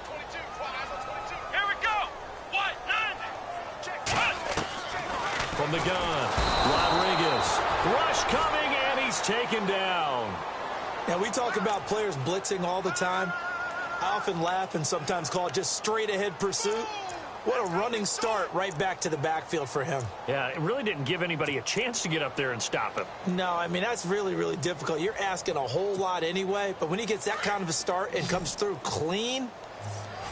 22. Here we go. What? 90. From the gun, Rodriguez. Rush coming, and he he's taken down. Now, we talk about players blitzing all the time. I often laugh and sometimes call it just straight-ahead pursuit. What a running start right back to the backfield for him. Yeah, it really didn't give anybody a chance to get up there and stop him. No, I mean, that's really, really difficult. You're asking a whole lot anyway, but when he gets that kind of a start and comes through clean,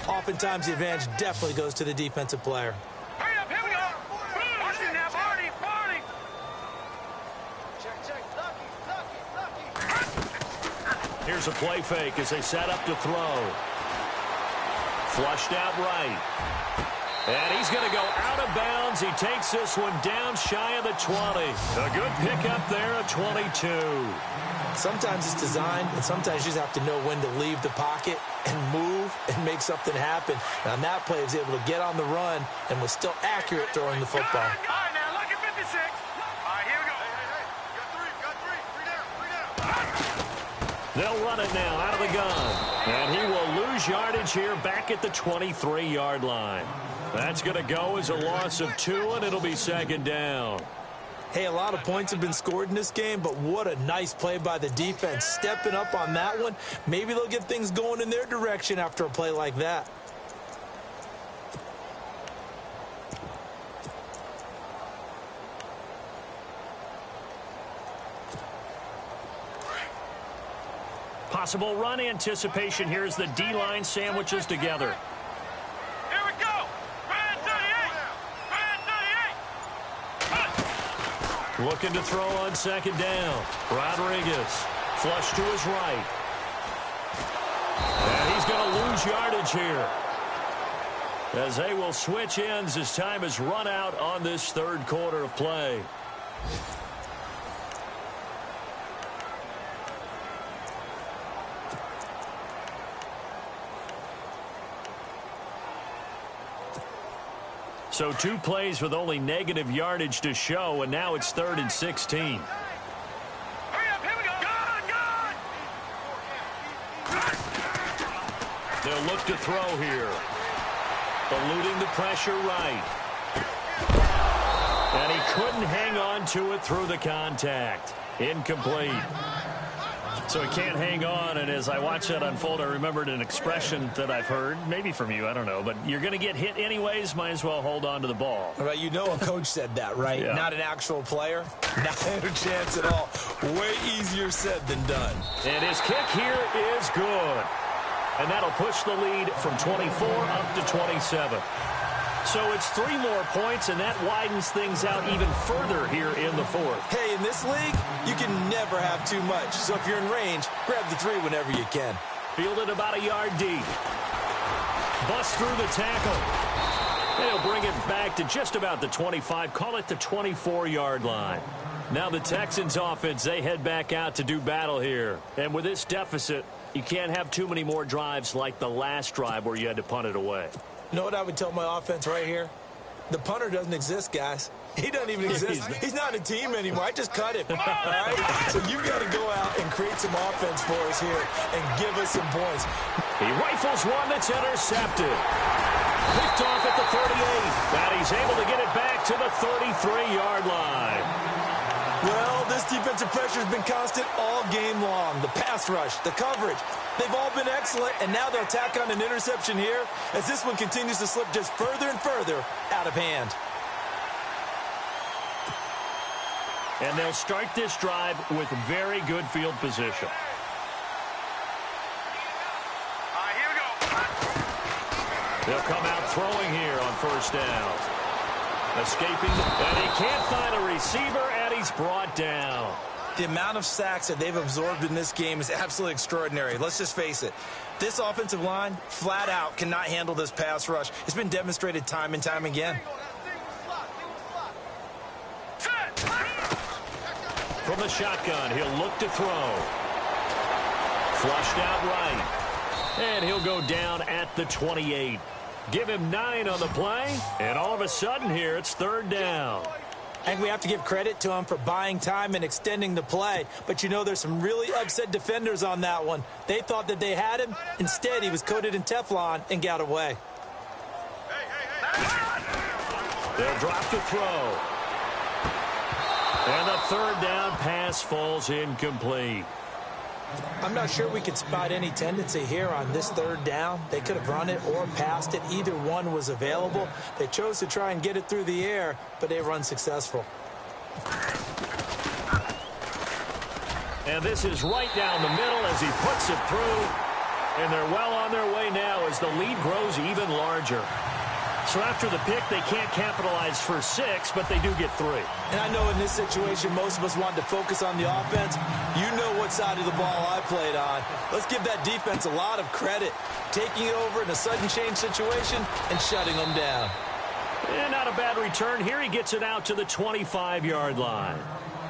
oftentimes the advantage definitely goes to the defensive player. Hurry up, here we go. Watch it now, Barney. Check. Lucky. Here's a play fake as they set up to throw. Flushed out right. And he's going to go out of bounds. He takes this one down shy of the 20. A good pickup there at 22. Sometimes it's designed, and sometimes you just have to know when to leave the pocket and move and make something happen. And on that play, he was able to get on the run and was still accurate throwing the football. All right, now, lucky 56. All right, here we go. Hey. Got three. They'll run it now out of the gun. And he will lose yardage here back at the 23-yard line. That's going to go as a loss of 2, and it'll be second down. Hey, a lot of points have been scored in this game, but what a nice play by the defense. Stepping up on that one. Maybe they'll get things going in their direction after a play like that. Possible run anticipation here as the D-line sandwiches together. Here we go. Ryan 38. Looking to throw on second down. Rodriguez flush to his right. And he's going to lose yardage here, as they will switch ends as time has run out on this third quarter of play. So 2 plays with only negative yardage to show, and now it's 3rd and 16. Hurry up, here we go. Gun. They'll look to throw here. Eluding the pressure right. And he couldn't hang on to it through the contact. Incomplete. So he can't hang on, and as I watch that unfold, I remembered an expression that I've heard, maybe from you, I don't know, but you're going to get hit anyways, might as well hold on to the ball. Right, you know a coach said that, right? Yeah. Not an actual player. Not a chance at all. Way easier said than done. And his kick here is good. And that'll push the lead from 24 up to 27. So it's 3 more points, and that widens things out even further here in the 4th. Hey, in this league, you can never have too much. So if you're in range, grab the 3 whenever you can. Fielded about a yard deep. Bust through the tackle. They'll bring it back to just about the 25. Call it the 24-yard line. Now the Texans offense, they head back out to do battle here. And with this deficit, you can't have too many more drives like the last drive where you had to punt it away. You know what I would tell my offense right here? The punter doesn't exist, guys. He doesn't even exist. He's not a team anymore. I just cut him. All right? So you've got to go out and create some offense for us here and give us some points. He rifles one that's intercepted. Picked off at the 38. And he's able to get it back to the 33-yard line. Well, this defensive pressure has been constant all game long. The pass rush, the coverage, they've all been excellent, and now they'll tack on an interception here as this one continues to slip just further and further out of hand. And they'll start this drive with very good field position. All right, here we go. They'll come out throwing here on first down. Escaping, and he can't find a receiver, and he's brought down. The amount of sacks that they've absorbed in this game is absolutely extraordinary. Let's just face it. This offensive line, flat out, cannot handle this pass rush. It's been demonstrated time and time again. From the shotgun, he'll look to throw. Flushed out right. And he'll go down at the 28. Give him 9 on the play, and all of a sudden here, it's 3rd down. I think we have to give credit to him for buying time and extending the play. But, you know, there's some really upset defenders on that one. They thought that they had him. Instead, he was coated in Teflon and got away. They'll drop to throw. And the third down pass falls incomplete. I'm not sure we could spot any tendency here on this third down. They could have run it or passed it. Either one was available. They chose to try and get it through the air, but they were unsuccessful. And this is right down the middle as he puts it through. And they're well on their way now as the lead grows even larger. So after the pick, they can't capitalize for 6, but they do get 3. And I know in this situation, most of us wanted to focus on the offense. You know what side of the ball I played on. Let's give that defense a lot of credit. Taking it over in a sudden change situation and shutting them down. And not a bad return. Here he gets it out to the 25-yard line.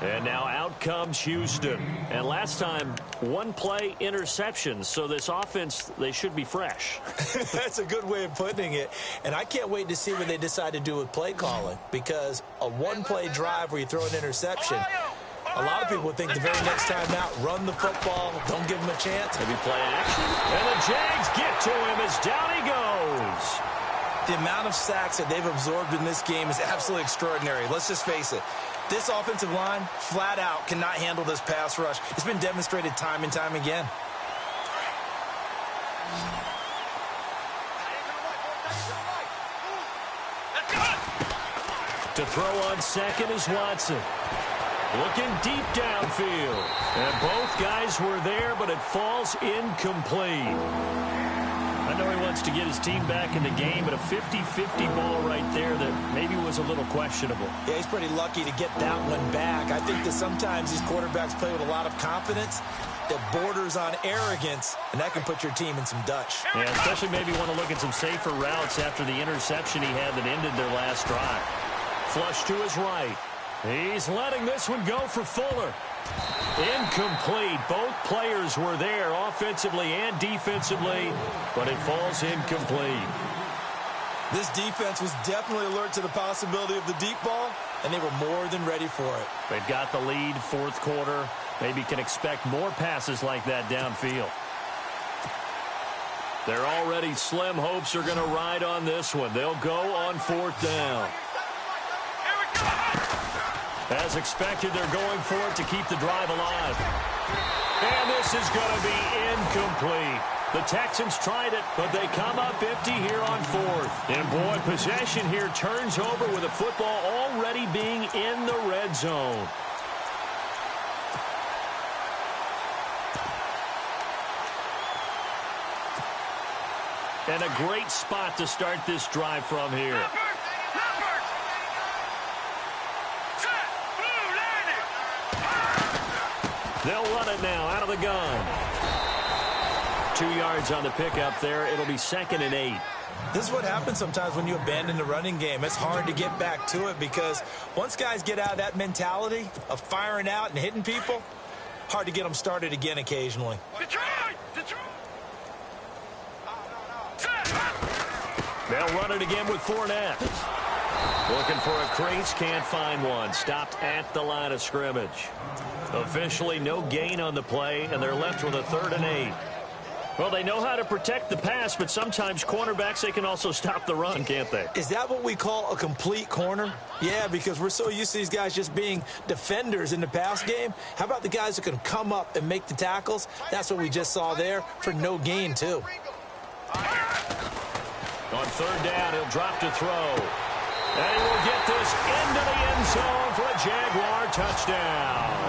And now out comes Houston. And last time, one play interception. So this offense, they should be fresh. That's a good way of putting it. And I can't wait to see what they decide to do with play calling. Because a one-play drive where you throw an interception, a lot of people would think the very next time out, run the football, don't give them a chance. Maybe play action. And the Jags get to him as down he goes. The amount of sacks that they've absorbed in this game is absolutely extraordinary. Let's just face it. This offensive line, flat out, cannot handle this pass rush. It's been demonstrated time and time again. To throw on second is Watson. Looking deep downfield. And both guys were there, but it falls incomplete. I know he wants to get his team back in the game, but a 50-50 ball right there that maybe was a little questionable. Yeah, he's pretty lucky to get that one back. I think that sometimes these quarterbacks play with a lot of confidence that borders on arrogance, and that can put your team in some Dutch. Yeah, especially maybe want to look at some safer routes after the interception he had that ended their last drive. Flush to his right. He's letting this one go for Fuller. Incomplete. Both players were there offensively and defensively, but it falls incomplete. This defense was definitely alert to the possibility of the deep ball, and they were more than ready for it. They've got the lead, fourth quarter. Maybe can expect more passes like that downfield. Their already slim hopes are going to ride on this one. They'll go on fourth down. As expected, they're going for it to keep the drive alive. And this is going to be incomplete. The Texans tried it, but they come up empty here on fourth. And boy, possession here turns over with the football already being in the red zone. And a great spot to start this drive from here. They'll run it now out of the gun. 2 yards on the pickup there. It'll be 2nd and 8. This is what happens sometimes when you abandon the running game. It's hard to get back to it because once guys get out of that mentality of firing out and hitting people, hard to get them started again occasionally. They'll run it again with Fournette. Looking for a crease, can't find one. Stopped at the line of scrimmage. Officially no gain on the play, and they're left with a 3rd and 8. Well, they know how to protect the pass, but sometimes cornerbacks, they can also stop the run, can't they? Is that what we call a complete corner? Yeah, because we're so used to these guys just being defenders in the pass game. How about the guys who can come up and make the tackles? That's what we just saw there for no gain, too. On 3rd down, he'll drop to throw. And he will get this into the end zone for a Jaguar touchdown.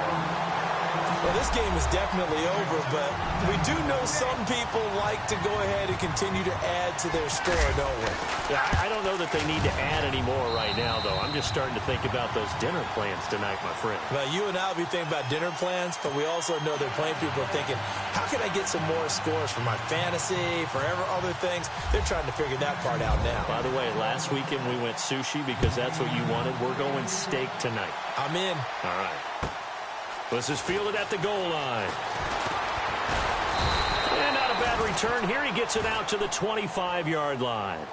Well, this game is definitely over, but we do know some people like to go ahead and continue to add to their score, don't we? Yeah, I don't know that they need to add any more right now, though. I'm just starting to think about those dinner plans tonight, my friend. Well, you and I will be thinking about dinner plans, but we also know that plenty of people are thinking, how can I get some more scores for my fantasy, for other things? They're trying to figure that part out now. By the way, last weekend we went sushi because that's what you wanted. We're going steak tonight. I'm in. All right. This is fielded at the goal line. And not a bad return. Here he gets it out to the 25-yard line.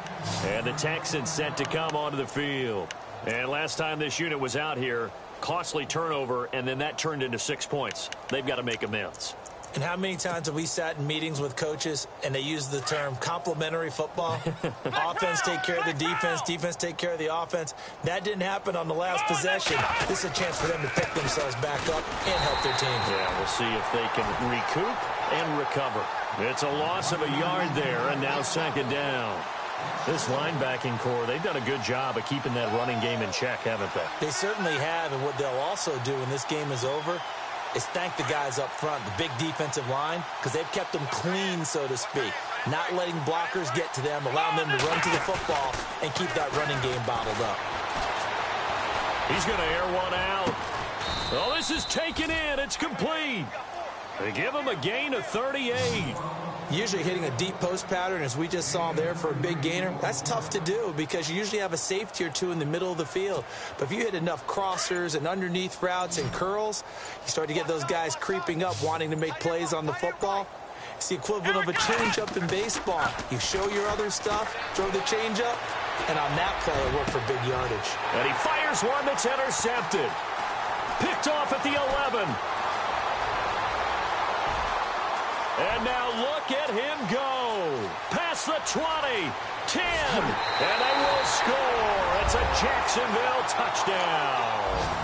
And the Texans set to come onto the field. And last time this unit was out here, costly turnover, and then that turned into 6 points. They've got to make amends. And how many times have we sat in meetings with coaches and they use the term complementary football? Offense take care of the defense, defense take care of the offense. That didn't happen on the last possession. This is a chance for them to pick themselves back up and help their team. Yeah, we'll see if they can recoup and recover. It's a loss of a yard there, and now second down. This linebacking core, they've done a good job of keeping that running game in check, haven't they? They certainly have, and what they'll also do when this game is over is thank the guys up front, the big defensive line, because they've kept them clean, so to speak. Not letting blockers get to them, allowing them to run to the football and keep that running game bottled up. He's going to air one out. Oh, this is taken in. It's complete. They give him a gain of 38. Usually hitting a deep post pattern, as we just saw there for a big gainer, that's tough to do because you usually have a safety or two in the middle of the field. But if you hit enough crossers and underneath routes and curls, you start to get those guys creeping up, wanting to make plays on the football. It's the equivalent of a changeup in baseball. You show your other stuff, throw the changeup, and on that play, it worked for big yardage. And he fires one that's intercepted. Picked off at the 11. And now look at him go. Past the 20, 10, and they will score. It's a Jacksonville touchdown.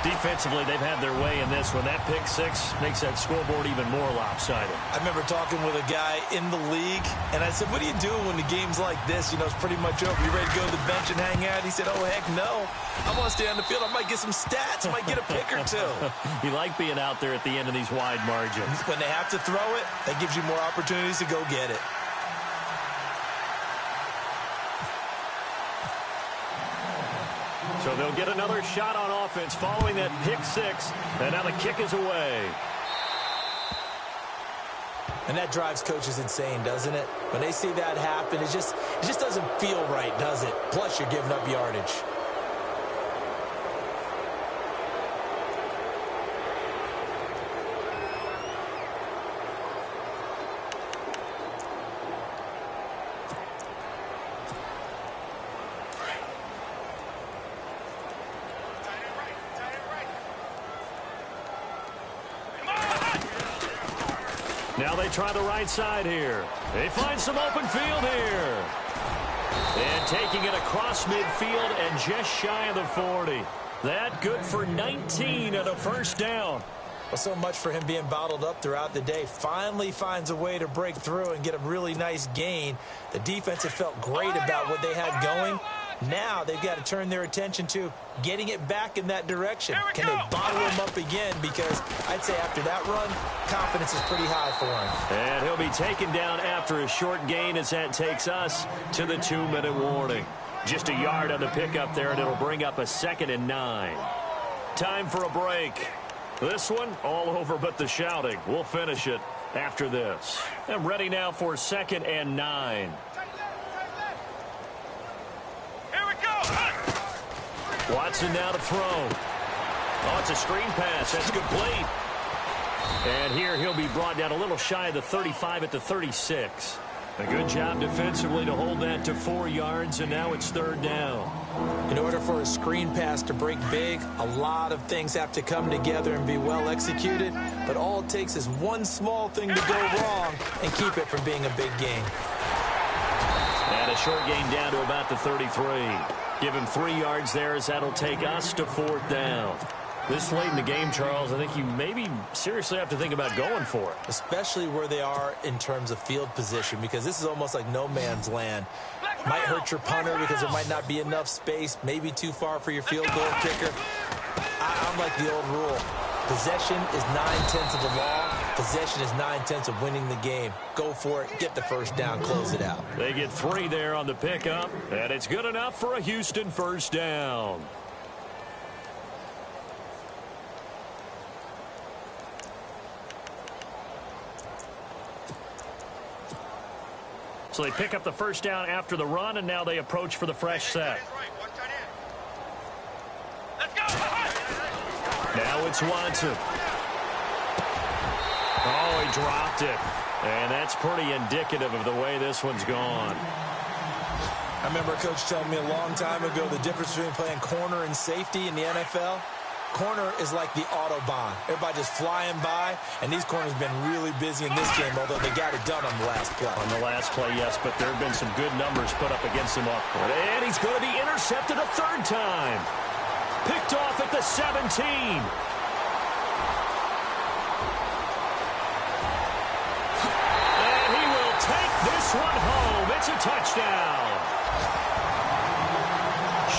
Defensively, they've had their way in this one. That pick six makes that scoreboard even more lopsided. I remember talking with a guy in the league, and I said, what do you do when the game's like this? You know, it's pretty much over. You ready to go to the bench and hang out? He said, oh, heck no. I want to stay on the field. I might get some stats. I might get a pick or two. You like being out there at the end of these wide margins. When they have to throw it, that gives you more opportunities to go get it. So they'll get another shot on offense following that pick six. And now the kick is away. And that drives coaches insane, doesn't it? When they see that happen, it just doesn't feel right, does it? Plus, you're giving up yardage. Now they try the right side here. They find some open field here. And taking it across midfield and just shy of the 40. That good for 19 and a first down. Well, so much for him being bottled up throughout the day. Finally finds a way to break through and get a really nice gain. The defense have felt great about what they had going. Now they've got to turn their attention to getting it back in that direction. Can they bottle him up again? Because I'd say after that run, confidence is pretty high for him. And he'll be taken down after a short gain as that takes us to the 2-minute warning. Just a yard on the pickup there, and it'll bring up a 2nd and 9. Time for a break. This one, all over but the shouting. We'll finish it after this. I'm ready now for 2nd and 9. Watson now to throw. Oh, it's a screen pass. That's complete. And here he'll be brought down a little shy of the 35 at the 36. A good job defensively to hold that to 4 yards, and now it's 3rd down. In order for a screen pass to break big, a lot of things have to come together and be well executed, but all it takes is one small thing to go wrong and keep it from being a big gain. And a short gain down to about the 33. Give him 3 yards there as that'll take us to 4th down. This late in the game, Charles, I think you maybe seriously have to think about going for it. Especially where they are in terms of field position, because this is almost like no man's land. Might hurt your punter because there might not be enough space, maybe too far for your field goal kicker. I'm like the old rule. Possession is 9/10 of the law. Possession is 9/10 of winning the game. Go for it. Get the first down. Close it out. They get 3 there on the pickup, and it's good enough for a Houston first down. So they pick up the first down after the run, and now they approach for the fresh set. Now it's Watson. Oh, he dropped it. And that's pretty indicative of the way this one's gone. I remember a coach telling me a long time ago the difference between playing corner and safety in the NFL. Corner is like the Autobahn. Everybody just flying by, and these corners have been really busy in this game, although they got it done on the last play. On the last play, yes, but there have been some good numbers put up against him up. And he's going to be intercepted a third time. Picked off at the 17. And he will take this one home. It's a touchdown.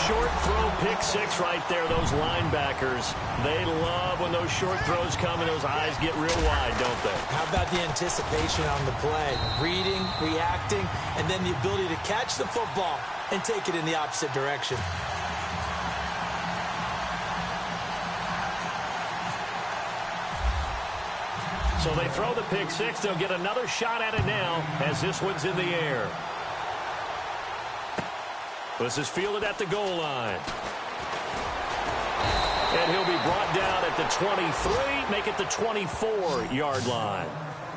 Short throw, pick six right there. Those linebackers, they love when those short throws come and those eyes get real wide, don't they? How about the anticipation on the play? Reading, reacting, and then the ability to catch the football and take it in the opposite direction. So they throw the pick six. They'll get another shot at it now as this one's in the air. This is fielded at the goal line. And he'll be brought down at the 23, make it the 24-yard line.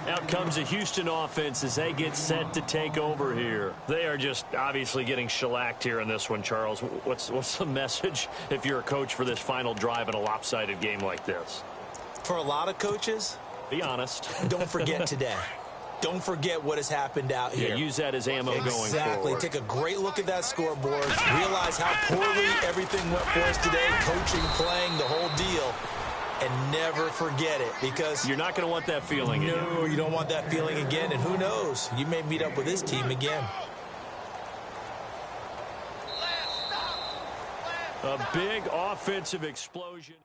Out comes the Houston offense as they get set to take over here. They are just obviously getting shellacked here in this one, Charles. What's the message if you're a coach for this final drive in a lopsided game like this? For a lot of coaches, be honest. Don't forget today. Don't forget what has happened out here. Yeah, use that as ammo going forward. Exactly. Take a great look at that scoreboard. Realize how poorly everything went for us today. Coaching, playing, the whole deal. And never forget it, because you're not going to want that feeling again. No, you don't want that feeling again. And who knows? You may meet up with this team again. A big offensive explosion.